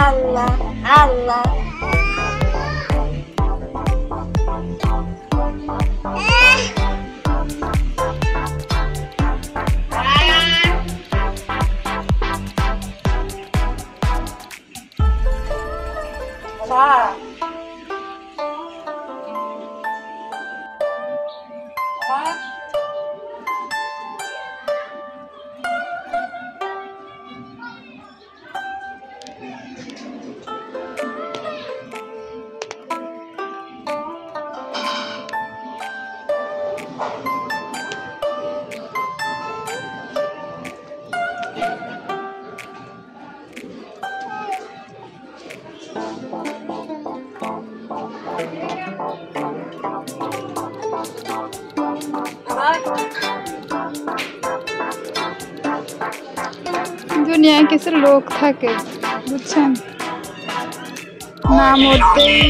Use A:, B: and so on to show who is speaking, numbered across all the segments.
A: Allah, Allah.
B: দুনিয়ায় কিছু লোক থাকে বুঝছেন, না মরতেই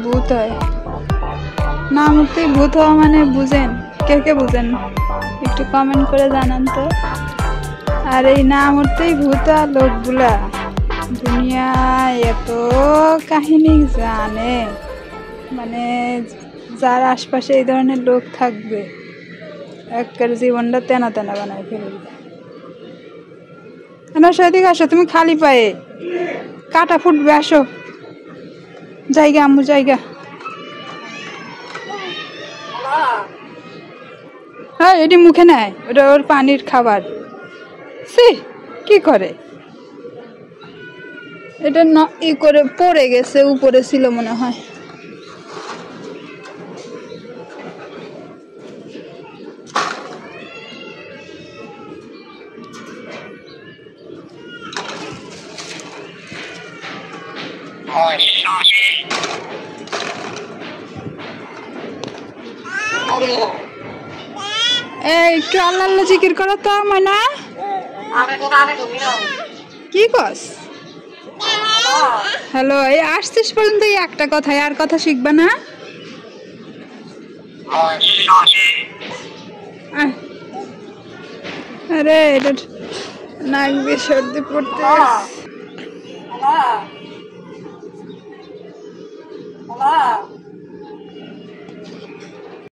B: ভূত হয়। না মরতেই ভূত হওয়া মানে বুঝেন? কে কে বুঝেন একটু কমেন্ট করে জানান তো। আর এই না মরতেই ভূত হওয়া লোকগুলা দুনিয়ায় এত কাহিনী জানে, মানে যার আশপাশে এই ধরনের লোক থাকবে একের জীবনটা তেনা তেনা বানায় ফেলবে। সেদিকে আসো, তুমি খালি পায়ে কাটা ফুটবে, আসো জায়গা আম্মু জায়গা। হ্যাঁ এটি মুখে নেয়, ওটা ওর পানির খাবার। সে কি করে এটা? ই করে পড়ে গেছে, উপরে ছিল মনে হয়। একটু আল্লাহ আল্লাহ জিকির করো তো ময়না। কি কস? হ্যালো, এই আসছিস পর্যন্ত এই একটা কথাই, আর কথা শিখবা না? আরে এটা নাক দিয়ে সর্দি পড়তে।